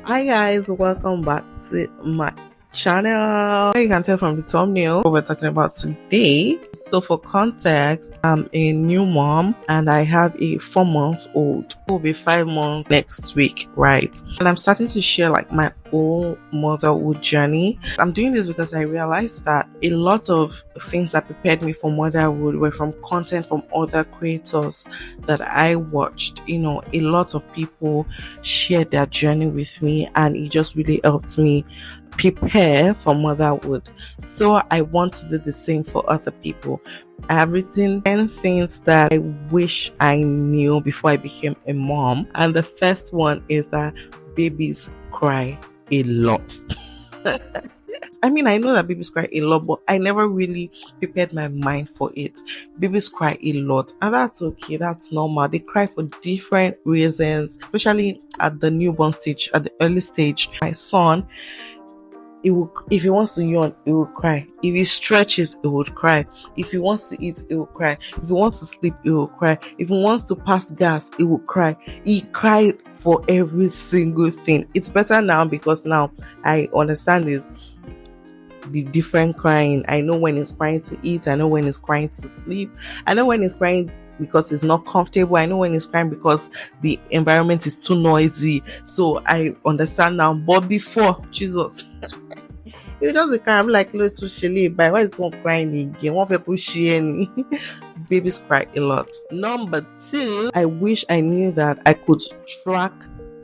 Hi guys, welcome back to my channel. You can tell from the thumbnail what we're talking about today. So for context, I'm a new mom and I have a 4-month-old who will be 5 months next week, right? And I'm starting to share like my own motherhood journey. I'm doing this because I realized that a lot of things that prepared me for motherhood were from content from other creators that I watched. A lot of people shared their journey with me and it just really helped me prepare for motherhood. So I want to do the same for other people. I have written 10 things that I wish I knew before I became a mom. And the first one is that babies cry a lot. I mean, I know that babies cry a lot, but I never really prepared my mind for it. Babies cry a lot, and that's okay. That's normal. They cry for different reasons, especially at the newborn stage, at the early stage. My son, if he wants to yawn, he will cry. If he stretches, he would cry. If he wants to eat, he will cry. If he wants to sleep, he will cry. If he wants to pass gas, he will cry. He cried for every single thing. It's better now because now I understand the different crying. I know when he's crying to eat. I know when he's crying to sleep. I know when he's crying because it's not comfortable. I know when he's crying because the environment is too noisy. So I understand now. But before, Jesus, you just cry. I'm like, little Shelly, but why is one crying again? One people sharing. Babies cry a lot. Number 2, I wish I knew that I could track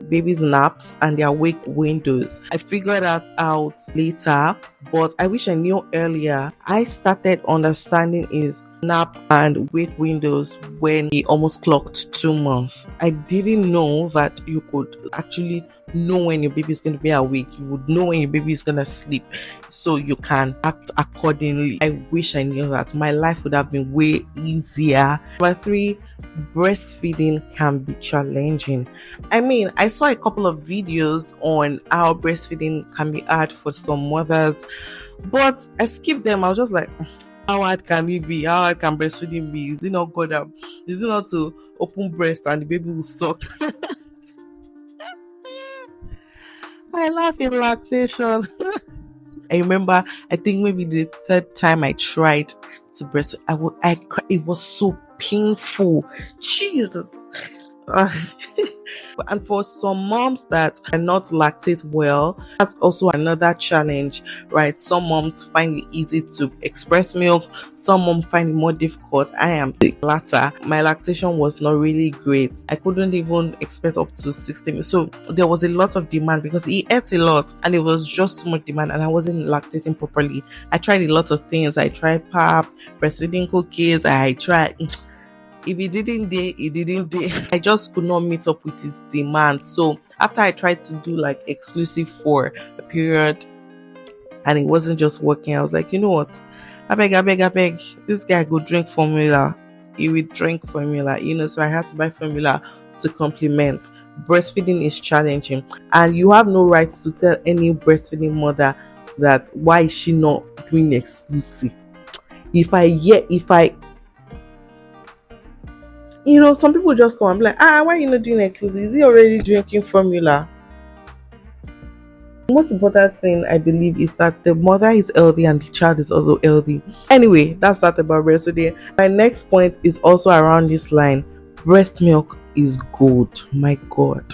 babies' naps and their wake windows. I figured that out later, but I wish I knew earlier. I started understanding his nap and wake windows when he almost clocked 2 months. I didn't know that you could actually know when your baby is going to be awake. You would know when your baby is going to sleep, so you can act accordingly. I wish I knew that. My life would have been way easier. Number 3, breastfeeding can be challenging. I mean, I saw a couple of videos on how breastfeeding can be hard for some mothers, but I skipped them. I was just like, how hard can it be? How hard can breastfeeding be? Is it not good? Is it not to open breast and the baby will suck? I laugh in lactation. I remember, I think maybe the 3rd time I tried to breastfeed, it was so painful. Jesus. And for some moms that cannot lactate well, that's also another challenge, right? Some moms find it easy to express milk, some moms find it more difficult. I am the latter. My lactation was not really great. I couldn't even express up to 60 minutes. So there was a lot of demand because he ate a lot and it was just too much demand and I wasn't lactating properly. I tried a lot of things. I tried pap, breastfeeding cookies. I tried... If he didn't dare, he didn't dare. I just could not meet up with his demand. So after I tried to do like exclusive for a period and it wasn't just working, I was like, you know what? I beg. This guy go drink formula. He will drink formula, so I had to buy formula to complement. Breastfeeding is challenging and you have no right to tell any breastfeeding mother that why is she not doing exclusive. Some people just come and be like, why are you not doing exclusive? Is he already drinking formula? The most important thing I believe is that the mother is healthy and the child is also healthy. Anyway, that's that about breastfeeding. My next point is also around this line. Breast milk is good. My God.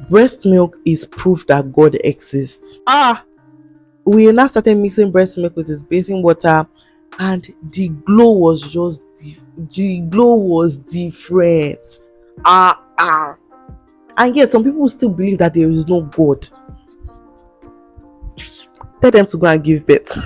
Breast milk is proof that God exists. We now started mixing breast milk with his bathing water and the glow was different. And yet some people still believe that there is no God. Tell them to go and give birth.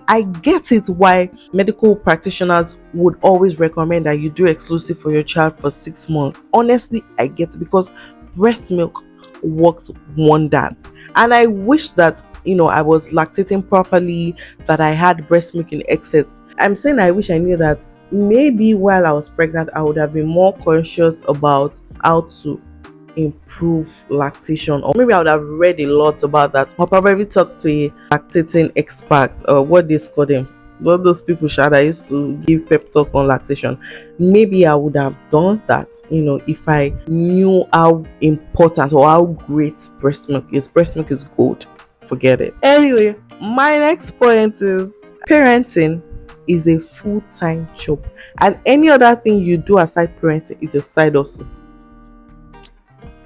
I get it why medical practitioners would always recommend that you do exclusive for your child for 6 months. Honestly, I get it because breast milk works wonders. And I wish that I was lactating properly, that I had breast milk in excess. I'm saying I wish I knew that. Maybe while I was pregnant, I would have been more conscious about how to improve lactation, or maybe I would have read a lot about that, or probably talk to a lactating expert, or what they call them, Not those people that used to give pep talk on lactation. Maybe I would have done that, if I knew how important or how great breast milk is. Breast milk is gold. Forget it. Anyway, my next point is parenting is a full-time job, and any other thing you do aside parenting is your side hustle.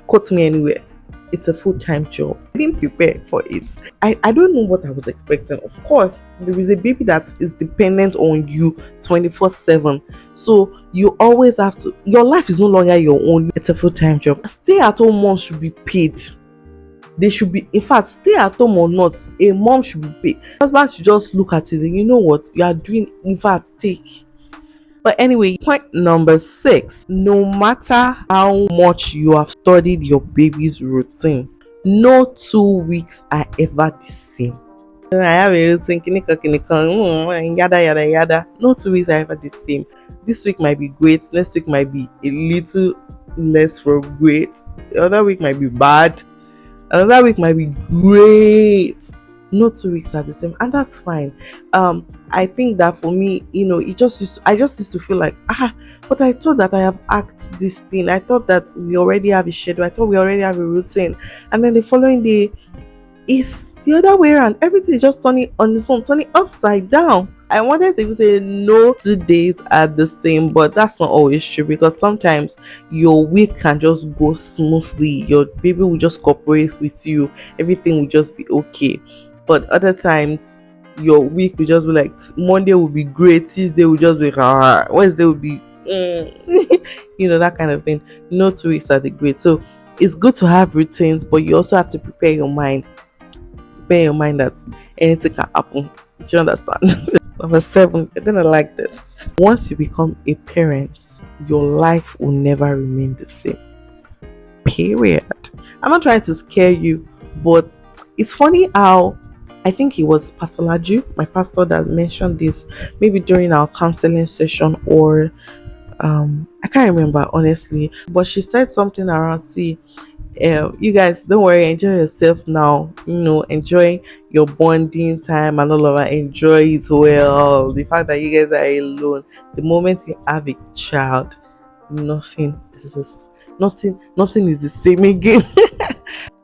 Quote me anywhere. It's a full-time job. I didn't prepare for it. I don't know what I was expecting. Of course, there is a baby that is dependent on you 24/7. So you always have to, your life is no longer your own. It's a full-time job. Stay at home moms should be paid. They should be, in fact, stay at home or not, a mom should be paid. Husband should just look at it and you know what you are doing, in fact, take. But anyway, point number 6, no matter how much you have studied your baby's routine, no 2 weeks are ever the same. I have a routine, yada yada yada. No 2 weeks are ever the same. This week might be great, next week might be a little less from great, the other week might be bad, another week might be great. No 2 weeks are the same, and that's fine. I think that for me, I just used to feel like, but I thought that I have asked this thing. I thought that we already have a schedule. I thought we already have a routine, and then the following day is the other way around. Everything is just turning on its own, turning upside down. I wanted to even say no 2 days are the same, but that's not always true, because sometimes your week can just go smoothly. Your baby will just cooperate with you. Everything will just be okay. But other times, your week will just be like, Monday will be great, Tuesday will just be Wednesday will be that kind of thing. No 2 weeks are the great. So it's good to have routines, but you also have to prepare your mind that anything can happen. Do you understand? Number 7, you're gonna like this. Once you become a parent, your life will never remain the same. Period. I'm not trying to scare you, but it's funny how, I think it was Pastor Laju, my pastor, that mentioned this, maybe during our counseling session, or I can't remember honestly, but she said something around, see, you guys, don't worry, enjoy yourself now, enjoy your bonding time and all of that, enjoy it well. The fact that you guys are alone, the moment you have a child, nothing nothing is the same again.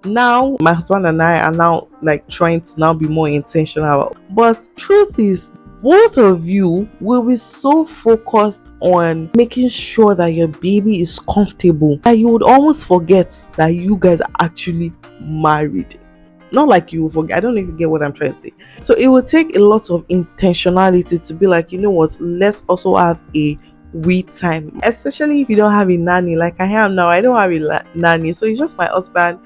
Now my husband and I are now like trying to now be more intentional, but truth is, both of you will be so focused on making sure that your baby is comfortable that you would almost forget that you guys are actually married. Not like you will forget, I don't even get what I'm trying to say. So it will take a lot of intentionality to be like, you know what, let's also have a we time, especially if you don't have a nanny like I am now. I don't have a nanny, so it's just my husband,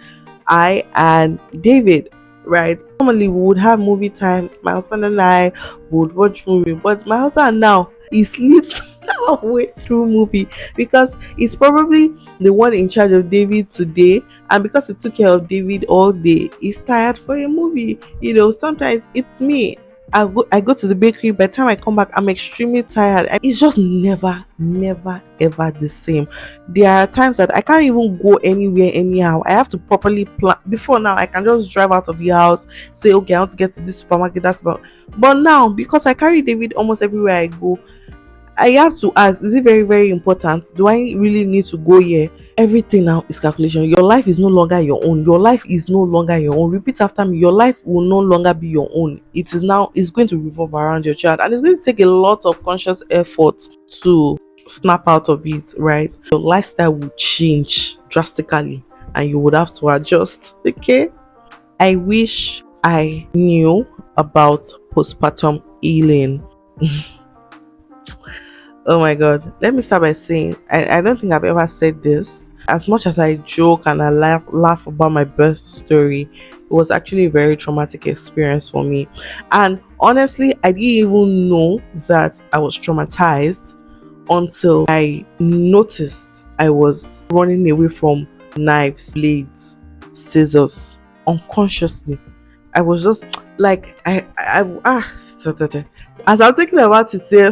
I, and David, right? Normally we would have movie times, my husband and I would watch movie, but my husband now, he sleeps halfway through movie, because he's probably the one in charge of David today, and because he took care of David all day, he's tired for a movie. Sometimes it's me. I go to the bakery. By the time I come back, I'm extremely tired. And it's just never, never, ever the same. There are times that I can't even go anywhere anyhow. I have to properly plan. Before now, I can just drive out of the house, say, okay, I want to get to this supermarket. That's about. But now, because I carry David almost everywhere I go, I have to ask, is it very, very important? Do I really need to go here? Everything now is calculation. Your life is no longer your own. Your life is no longer your own. Repeat after me. Your life will no longer be your own. It's going to revolve around your child. And it's going to take a lot of conscious effort to snap out of it, right? Your lifestyle will change drastically and you would have to adjust. Okay? I wish I knew about postpartum healing. Oh my god, let me start by saying I don't think I've ever said this. As much as I joke and I laugh about my birth story, it was actually a very traumatic experience for me. And honestly, I didn't even know that I was traumatized until I noticed I was running away from knives, blades, scissors unconsciously. I was just like, as I'm thinking about it, say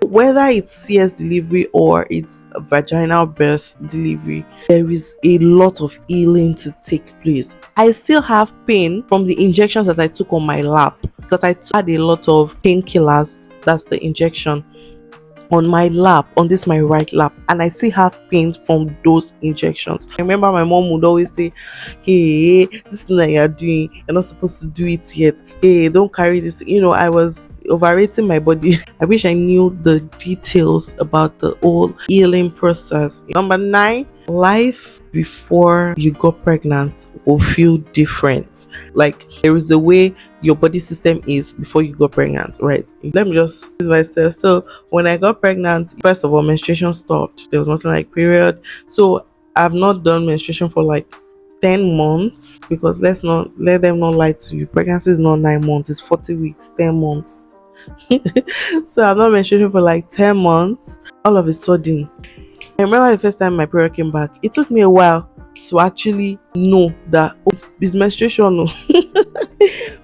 Whether it's CS delivery or it's a vaginal birth delivery, there is a lot of healing to take place. I still have pain from the injections that I took on my lap because I had a lot of painkillers. That's the injection on my lap, on this my right lap, and I still have pain from those injections. I remember my mom would always say, hey, this thing that you're doing, you're not supposed to do it yet. Hey, don't carry this. I was overrating my body. I wish I knew the details about the whole healing process. Number 9, life before you got pregnant will feel different. Like, there is a way your body system is before you got pregnant, right? Let me just use myself. So when I got pregnant, first of all, menstruation stopped. There was nothing like period. So I've not done menstruation for like 10 months, because let them not lie to you. Pregnancy is not 9 months, it's 40 weeks, 10 months. So I've not menstruated for like 10 months. All of a sudden, I remember the first time my period came back, it took me a while to actually know that it's menstruation.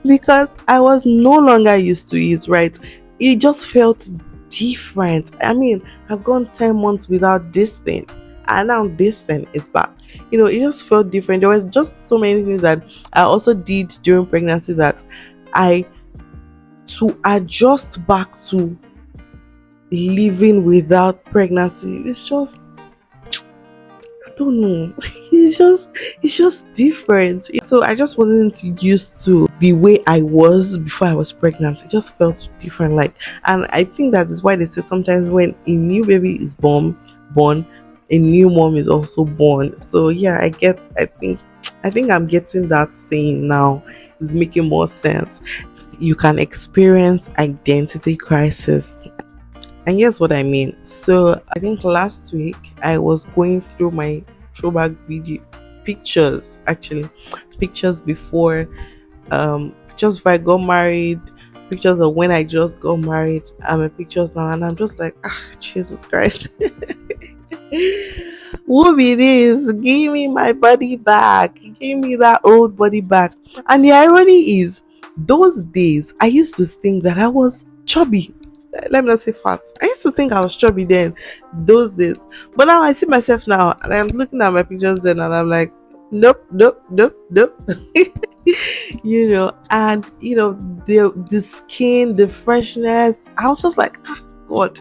Because I was no longer used to it, right? It just felt different. I mean, I've gone 10 months without this thing, and now this thing is back. It just felt different. There was just so many things that I also did during pregnancy that I to adjust back to living without pregnancy. It's just, I don't know. It's just different. So I just wasn't used to the way I was before I was pregnant. It just felt different. And I think that is why they say sometimes when a new baby is born, a new mom is also born. So yeah, I think I'm getting that saying now. It's making more sense. You can experience identity crisis. And here's what I mean. So I think last week I was going through my throwback video pictures, actually pictures before just before I got married, pictures of when I just got married, and my pictures now, and I'm just like, Jesus Christ. Who be this? Give me my body back. Give me that old body back. And the irony is, those days I used to think that I was chubby. Let me not say fat. I used to think I was chubby then, those days. But now I see myself now, and I'm looking at my pictures then, and I'm like, nope, nope, nope, nope. And the skin, the freshness. I was just like, God,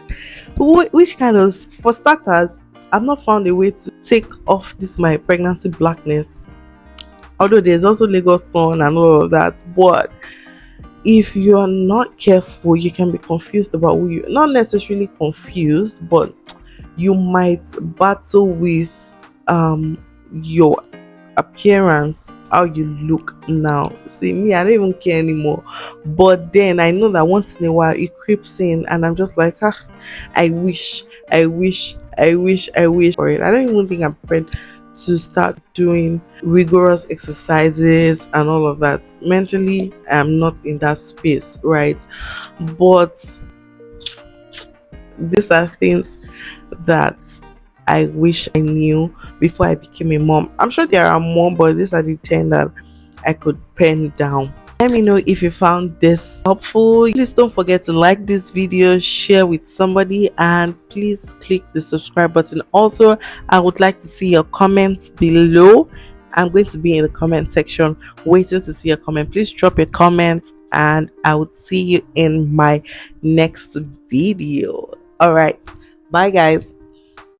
which kind of, for starters, I've not found a way to take off this my pregnancy blackness. Although there's also Lagos sun and all of that, but if you are not careful, you can be confused about who you. Not necessarily confused, but you might battle with your appearance, how you look now. See me, I don't even care anymore. But then I know that once in a while it creeps in, and I'm just like, I wish for it. I don't even think I'm prepared to start doing rigorous exercises and all of that. Mentally, I'm not in that space, right? But these are things that I wish I knew before I became a mom. I'm sure there are more, but these are the 10 that I could pen down. Let me know if you found this helpful. Please don't forget to like this video, share with somebody, and please click the subscribe button. Also, I would like to see your comments below. I'm going to be in the comment section waiting to see your comment. Please drop a comment, and I would see you in my next video. All right, bye guys.